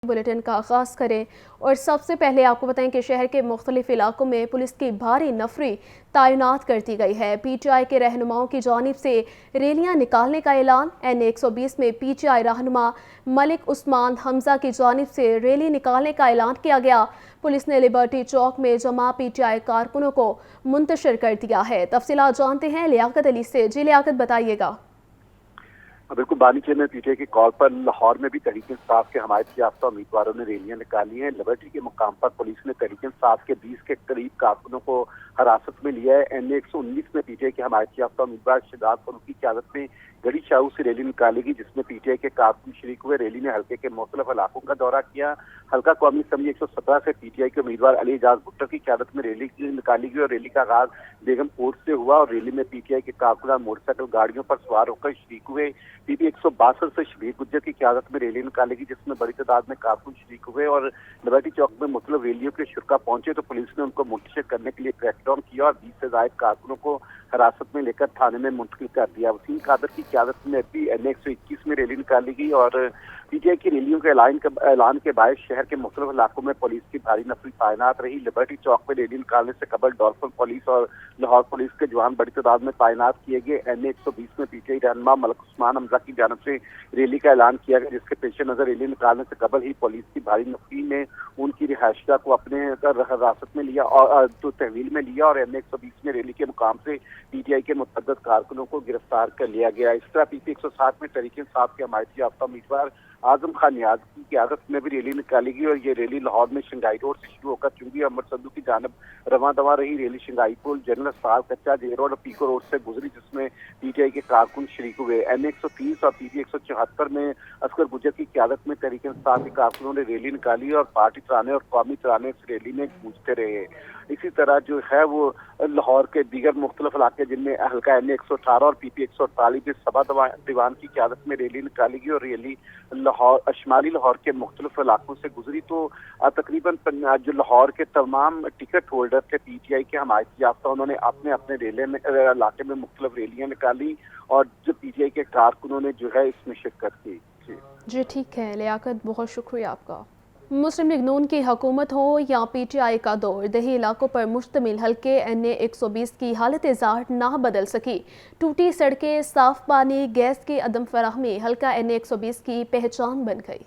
Bulletin का आगाज़ करें और सबसे पहले आपको बताएं कि शहर के मुख्तलिफ इलाकों में पुलिस की भारी नफरी तैनात कर दी गई है। पीटीआई के रहनुमाओं की जानिब से रैलियां निकालने का ऐलान। NA-120 में पीटीआई रहनुमा मलिक उस्मान हमजा की जानिब से रैली निकालने का ऐलान किया गया। पुलिस ने लिबर्टी चौक में जमा पीटीआई कारकुनों को मुंतशिर कर दिया है। तफसीलात जानते हैं लियाकत अली से। जी लियाकत, बताइएगा। बिल्कुल, बानीचे में पीटीआई की कॉल पर लाहौर में भी तहरीक इंसाफ के हमायत याफ्ता उम्मीदवारों ने रैलियां निकाली हैं। लिबर्टी के मुकाम पर पुलिस ने तहरीक इंसाफ के 20 के करीब कारकुनों को हिरासत में लिया है। NA-119 में पीटीआई के हमायत याफ्ता उम्मीदवार शहजाद फरूक की क़यादत में गढ़ी शाहू से रैली निकाली गई, जिसमें पीटीआई के कारकुन शरीक हुए। रैली ने हल्के के मुख्तलिफ इलाकों का दौरा किया। हल्का कौमी असम्बली 117 से पीटीआई के उम्मीदवार अली एजाज भुट्टो की क़यादत में रैली निकाली गई और रैली का आगाज बेगम कोर्ट से हुआ और रैली में पीटीआई के कारकुनान मोटरसाइकिल गाड़ियों पर सवार होकर शरीक हुए। PP 162 से शबीर गुज्जर की क़यादत में रैली निकाली गई, जिसमें बड़ी तादाद में कारकुन शरीक हुए और लिबर्टी चौक में मुख्तलिफ रैलियों के शुरा पहुंचे तो पुलिस ने उनको मुंतशिर करने के लिए क्रैकडाउन किया और 20 से ज़ायद कारकुनों को हिरासत में लेकर थाने में मुंतकिल कर दिया। वसीम कादर की क़यादत में भी NA-121 में रैली निकाली गई और पीटीआई की रैलियों के ऐलान के बायस शहर के मुख्तलिफ इलाकों में पुलिस की भारी नफरी तैनात रही। लिबर्टी चौक में रैली निकालने से कबल डॉल्फिन पुलिस और लाहौर पुलिस के जवान बड़ी तादाद में तैनात किए गए। NA-120 में पीटीआई रहनुमा मलिक उस्मान हमजा की जानिब से रैली का ऐलान किया गया, जिसके पेश नजर रैली निकालने से कबल ही पुलिस की भारी नफरी ने उनकी रिहायशगाह को अपने हिरासत में लिया और तहवील में लिया और NA-120 में रैली के मुकाम से पीटीआई के मुतअद्दिद कारकुनों को गिरफ्तार कर लिया गया। इस तरह PP 160 में तहरीक इंसाफ के हमायत याफ्ता उम्मीदवार आजम खान नियाज की क़यादत में भी रैली निकाली गई और ये रैली लाहौर में शंघाई रोड से शुरू होकर चुंगी अमर सद्दू की जानब रवां दवा रही। रैली शंघाई पुल, जनरल अस्पताल, कच्चा जे रोड और पीको रोड से गुजरी, जिसमें पीटीआई के कारकुन शरीक हुए। NA-130 और PP 174 में असगर गुज्जर की क़यादत में तहरीक इंसाफ के कारकुनों ने रैली निकाली और पार्टी तराने और कौमी तराने इस रैली में गूंजते रहे। इसी तरह जो है वो लाहौर के दीगर मुख्तलिफ इलाके जिनमें हल्का NA-118 और PP 148 में सभा दीवान की क़यादत में रैली निकाली गई और रैली लाहौर शुमाली लाहौर के मुख्तलिफ इलाकों से गुजरी। तो तकरीबन जो लाहौर के तमाम टिकट होल्डर थे पीटीआई के हमायत याफ्ता, उन्होंने अपने अपने इलाके में मुख्तलिफ रैलियां निकाली और जो पीटीआई के कारकुनों ने जो है इसमें शिरकत की। जी ठीक है लियाकत, बहुत शुक्रिया आपका। मुस्लिम लीग नून की हुकूमत हो या पीटीआई का दौर, दही इलाकों पर मुश्तमिल हल्के NA-120 की हालत ज़ाहिर ना बदल सकी। टूटी सड़कें, साफ पानी, गैस की अदम फराहमी हल्का NA-120 की पहचान बन गई।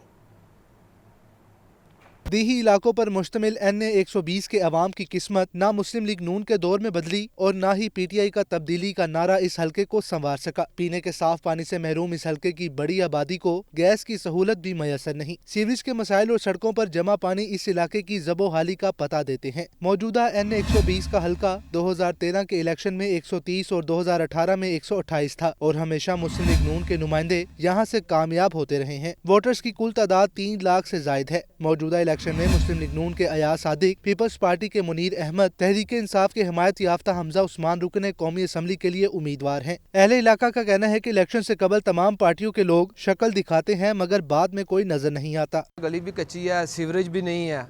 देही इलाकों पर मुश्तमिल NA-120 के अवाम की किस्मत ना मुस्लिम लीग नून के दौर में बदली और ना ही पीटीआई का तब्दीली का नारा इस हल्के को संवार सका। पीने के साफ पानी से महरूम इस हल्के की बड़ी आबादी को गैस की सहूलत भी मैसर नहीं। सीवरेज के मसाइल और सड़कों पर जमा पानी इस इलाके की जबो हाली का पता देते हैं। मौजूदा NA-120 का हल्का 2013 के इलेक्शन में 130 और 2018 में 128 था और हमेशा मुस्लिम लीग नून के नुमाइंदे यहाँ से कामयाब होते रहे हैं। वोटर्स की कुल तादाद 3 लाख से जायद है। मौजूदा इलेक्शन में मुस्लिम लीग नून के अयाज सादिक, पीपल्स पार्टी के मुनीर अहमद, तहरीक इंसाफ के हिमायत याफ्ता हमजा उस्मान रुकने कौमी असम्बली के लिए उम्मीदवार हैं। अहले इलाका का कहना है कि इलेक्शन से कबल तमाम पार्टियों के लोग शक्ल दिखाते हैं मगर बाद में कोई नजर नहीं आता। गली भी कच्ची है, सीवरेज भी नहीं है,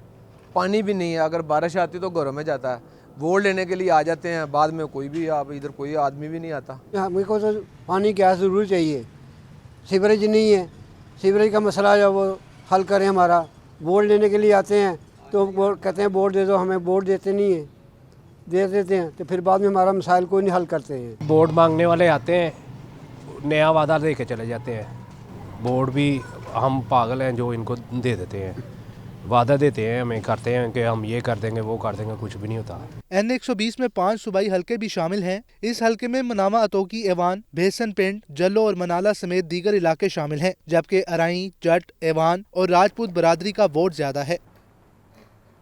पानी भी नहीं है। अगर बारिश आती तो घरों में जाता है। वोट लेने के लिए आ जाते हैं, बाद में कोई भी इधर कोई आदमी भी नहीं आता। मेरे को तो पानी गैस ज़रूर चाहिए, सीवरेज नहीं है। सीवरेज का मसला जो वो हल करें हमारा। वोट लेने के लिए आते हैं तो कहते हैं वोट दे दो, हमें वोट देते नहीं है, दे देते हैं तो फिर बाद में हमारा मसाइल कोई नहीं हल करते हैं। वोट मांगने वाले आते हैं, नया वादा दे के चले जाते हैं। वोट भी हम पागल हैं जो इनको दे देते हैं, वादा देते हैं हमें, करते हैं कि हम ये कर देंगे वो कर देंगे, कुछ भी नहीं होता। NA-120 में 5 सूबाई हल्के भी शामिल हैं। इस हल्के में मनामा अतोकी एवान, भेसन पिंड, जल्लो और मनाला समेत दीगर इलाके शामिल हैं, जबकि अराई, जट, एवान और राजपूत बरादरी का वोट ज्यादा है।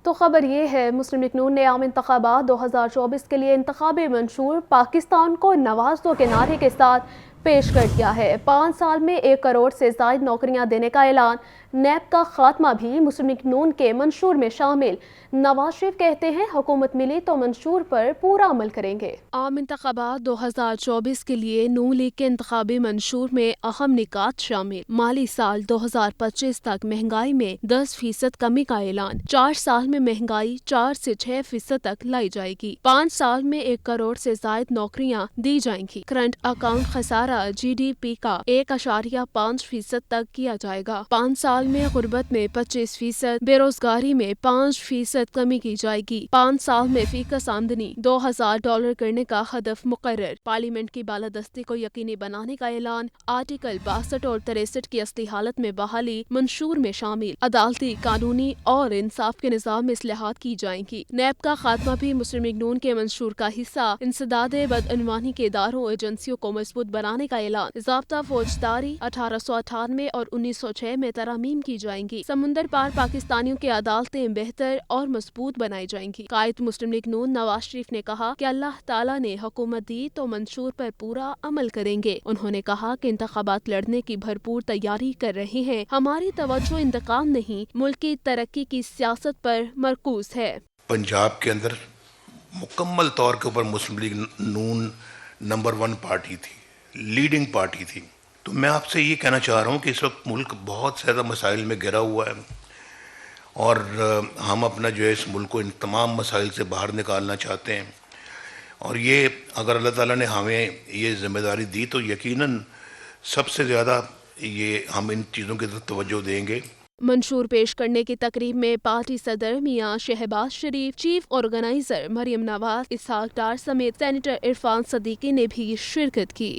तो खबर ये है, मुस्लिम लीग नून ने आम इंतखाबात 2024 के लिए इंतखाबी मंशूर पाकिस्तान को नवाज दो के नारे के साथ पेश कर दिया है। 5 साल में 1 करोड़ से ज़ायद नौकरियां देने का ऐलान। नैब का खात्मा भी मुस्लिम लीग नून के मंशूर में शामिल। नवाज शरीफ कहते हैं हुकूमत मिली तो मंशूर पर पूरा अमल करेंगे। आम इंतखाबात 2024 के लिए नून लीग के इंतखाबी मंशूर में अहम निकात शामिल। माली साल 2025 तक महंगाई में 10% कमी का ऐलान। 4 साल में महंगाई 4 से 6% तक लाई जाएगी। 5 साल में 1 करोड़ से ज़ायद नौकरियां दी जाएंगी। करंट अकाउंट खसारा GDP का 1.5% तक किया जाएगा। 5 साल साल में गुर्बत में 25%, बेरोजगारी में 5% कमी की जाएगी। 5 साल में फीकस आमदनी $2000 करने का हदफ मुकर्रर। पार्लियामेंट की बालादस्ती को यकीनी बनाने का ऐलान। आर्टिकल 62 और 63 की असली हालत में बहाली मंशूर में शामिल। अदालती, कानूनी और इंसाफ के निज़ाम में इस्लाहात की जाएंगी। नैब का खात्मा भी मुस्लिम लीग नून के मंशूर का हिस्सा। इंसदाद बदअनवानी के इदारों और एजेंसियों को मजबूत बनाने का ऐलान। ज़ाब्ता फौजदारी 1898 और 1906 में तरमीम की जाएंगी। समुंदर पार पाकिस्तानियों की अदालतें बेहतर और मजबूत बनाई जाएंगी। कायद मुस्लिम लीग नून नवाज शरीफ ने कहा कि अल्लाह ताला ने हुकूमत दी तो मंशूर पर पूरा अमल करेंगे। उन्होंने कहा कि इंतखाबात लड़ने की भरपूर तैयारी कर रहे हैं। हमारी तवज्जो इंतकाम नहीं, मुल्क की तरक्की की सियासत पर मरकूज है। पंजाब के अंदर मुकम्मल तौर के ऊपर मुस्लिम लीग नून नंबर 1 पार्टी थी, लीडिंग पार्टी थी। तो मैं आपसे ये कहना चाह रहा हूँ कि इस वक्त मुल्क बहुत ज़्यादा मसाइल में घिरा हुआ है और हम अपना जो है इस मुल्क को इन तमाम मसाइल से बाहर निकालना चाहते हैं। और ये अगर अल्लाह ताला ने हमें ये ज़िम्मेदारी दी तो यकीनन सबसे ज़्यादा ये हम इन चीज़ों की तरफ तवज्जो देंगे। मंशूर पेश करने की तकरीब में पार्टी सदर मियां शहबाज शरीफ, चीफ ऑर्गेनाइजर मरियम नवाज, इसहाक डार समेत सेनेटर इरफान सदीकी ने भी शिरकत की।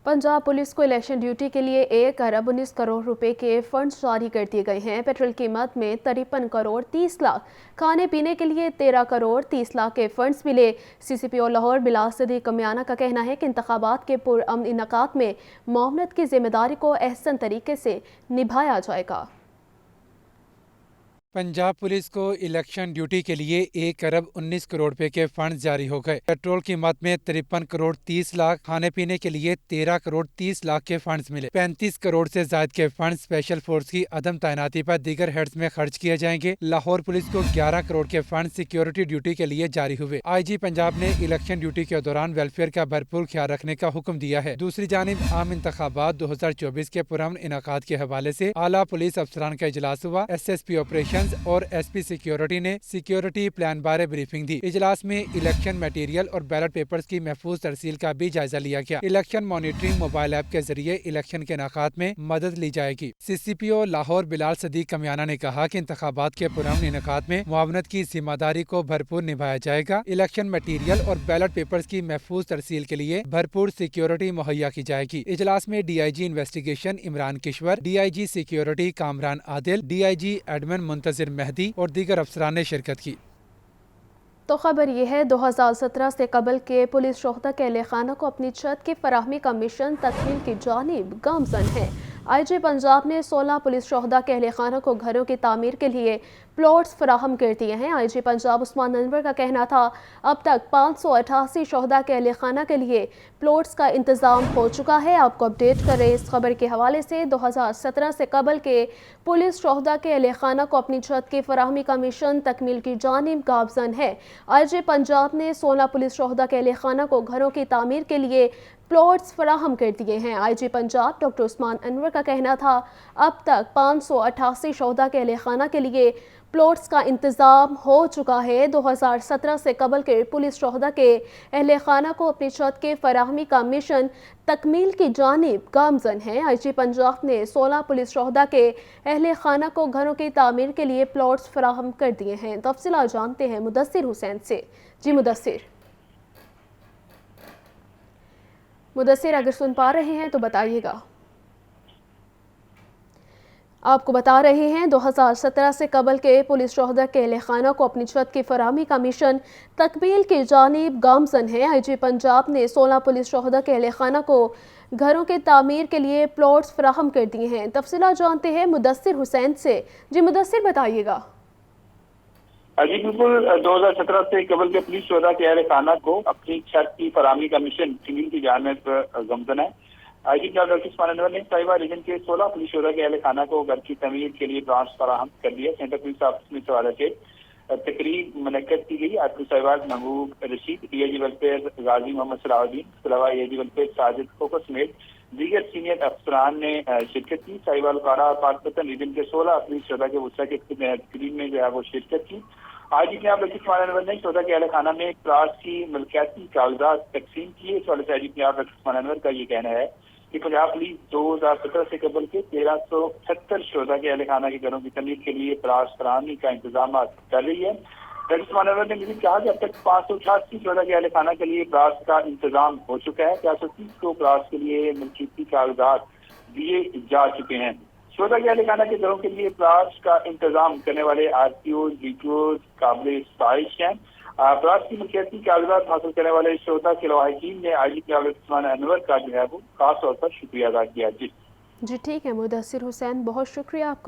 पंजाब पुलिस को इलेक्शन ड्यूटी के लिए 1 अरब 19 करोड़ रुपए के फंड्स जारी कर दिए गए हैं। पेट्रोल कीमत में 53 करोड़ 30 लाख, खाने पीने के लिए 13 करोड़ 30 लाख के फंड्स मिले। CCPO लाहौर बिलाल सदीक कमियाना का कहना है कि इंतखाबात के पुरअमन इनकात में मामलत की जिम्मेदारी को अहसन तरीके से निभाया जाएगा। पंजाब पुलिस को इलेक्शन ड्यूटी के लिए 1 अरब 19 करोड़ रुपए के फंड जारी हो गए। पेट्रोल कीमत में 53 करोड़ 30 लाख, खाने पीने के लिए 13 करोड़ 30 लाख के फंड्स मिले। 35 करोड़ से ज्यादा के फंड स्पेशल फोर्स की अदम तैनाती पर दीगर हेड्स में खर्च किए जाएंगे। लाहौर पुलिस को 11 करोड़ के फंड सिक्योरिटी ड्यूटी के लिए जारी हुए। IG पंजाब ने इलेक्शन ड्यूटी के दौरान वेलफेयर का भरपूर ख्याल रखने का हुक्म दिया है। दूसरी जानिब आम इंतखाबात 2024 के पुरअमन इनाकात के हवाले से आला पुलिस अफसरान का इजलास हुआ। SSP ऑपरेशन और SP सिक्योरिटी ने सिक्योरिटी प्लान बारे ब्रीफिंग दी। इजलास में इलेक्शन मटेरियल और बैलेट पेपर्स की महफूज तरसील का भी जायजा लिया गया। इलेक्शन मॉनिटरिंग मोबाइल ऐप के जरिए इलेक्शन के इनाकात में मदद ली जाएगी। CCPO लाहौर बिलाल सदीक कमियाना ने कहा कि इंतखाबात के पुरअमन इनाकात में मुआवनत की जिम्मेदारी को भरपूर निभाया जाएगा। इलेक्शन मटेरियल और बैलेट पेपर्स की महफूज तरसील के लिए भरपूर सिक्योरिटी मुहैया की जाएगी। इजलास में DIG investigation Imran Kishwar, DIG security Kamran Adil, DIG admin Muntazir Mehdi और दीगर अफसरान ने शिरकत की। तो खबर यह है 2017 से कबल के पुलिस शोहदा के अहले खाना को अपनी छत की फराहमी का मिशन तकमील की जानिब गामजन है। IG पंजाब ने 16 पुलिस शोहदा के अहले खाना को घरों की तामीर के लिए प्लॉट्स फराहम कर दिए हैं। IG पंजाब उस्मान अनवर का कहना था अब तक 588 शोहदा के अहले खाना के लिए प्लॉट्स का इंतज़ाम हो चुका है। आपको अपडेट कर रहे इस खबर के हवाले से 2017 से कबल के पुलिस शोहदा के अहले खाना को अपनी छत की फराहमी का मिशन तकमील की जानिब गामजन है। IG पंजाब ने 16 पुलिस शोहदा के अहले खाना को घरों की तामीर के लिए प्लॉट्स फराहम कर दिए हैं। IG पंजाब डॉक्टर उस्मान अनवर का कहना था अब तक 588 शोहदा के अहले खाना के लिए प्लॉट्स का इंतज़ाम हो चुका है। 2017 से कबल के पुलिस शोहदा के अहले खाना को अपनी छत के फराहमी का मिशन तकमील की जानिब गामजन है। IG पंजाब ने 16 पुलिस शोहदा के अहले खाना को घरों की तामीर के लिए प्लॉट्स फराहम कर दिए हैं। तफसीलात जानते हैं मुदस्सिर हुसैन से। जी मुदस्सिर अगर सुन पा रहे हैं तो बताइएगा। आपको बता रहे हैं 2017 से कबल के पुलिस शोहदा के अहले खाना को अपनी छत की फराहमी का मिशन तकमील की जानिब गामजन है। IG पंजाब ने 16 पुलिस शोहदा के अहले खाना को घरों के तामीर के लिए प्लॉट्स फराहम कर दिए हैं। तफसीलात जानते हैं मुदस्सिर हुसैन से। जी मुदस्सिर बताइएगा। जी बिल्कुल, 2017 से कबल के पुलिस शोहदा के अहले खाना को अपनी छत की फराहमी का मिशन तकमील की जानिब गामजन है। IG डॉक्टर उस्मान अनवर ने साहिवाल रीजन के 16 पुलिस शोहदा के अहले खाना को घर की तमीर के लिए प्लाट्स फराहम कर दिया। सेंटर पुलिस ऑफिस में सवाल से तकरीब मुनक्कद की गई। आपको साहिवाल महबूब रशीद, DIG वेलफेयर गाजी मोहम्मद सलाहुद्दीन, अलावा DIG वेलफेयर साजिद खोखस समेत दीगर सीनियर अफसरान ने शिरकत की। साहिवाल काड़ा पाकपतन रीजन के 16 पुलिस शोहदा के वसा के तकरीब में जो है वो शिरकत की। IG पंजाब डॉक्टर उस्मान अनवर ने शोहदा के अहले खाना में प्लाट्स की मलकियाती कागजात तकसीम किए। इस वाले से IG पंजाब डॉक्टर उस्मान अनवर का ये कहना है कि पंजाब पुलिस 2017 से कबल के 1376 शोधा के अहल खाना के घरों की तमीर के लिए परास फराहमी का इंतजाम कर रही है। डॉक्टर मानवर ने मजीद कहा कि अब तक 588 शोधा के अहल खाना के लिए परास का इंतजाम हो चुका है। 430 को परास के लिए मलकीती कागजात दिए जा चुके हैं। शोधा के अहल खाना के घरों के लिए परास का इंतजाम करने वाले आरटीओ डीटीओ काबिल सताइश हैं। परास की मलकियती कागजात हासिल करने वाले शोधा के लवाहिकीन ने IGP उस्मान अनवर का जो है वो खास तौर पर शुक्रिया अदा किया। जी ठीक है मुदस्सिर हुसैन, बहुत शुक्रिया आपका।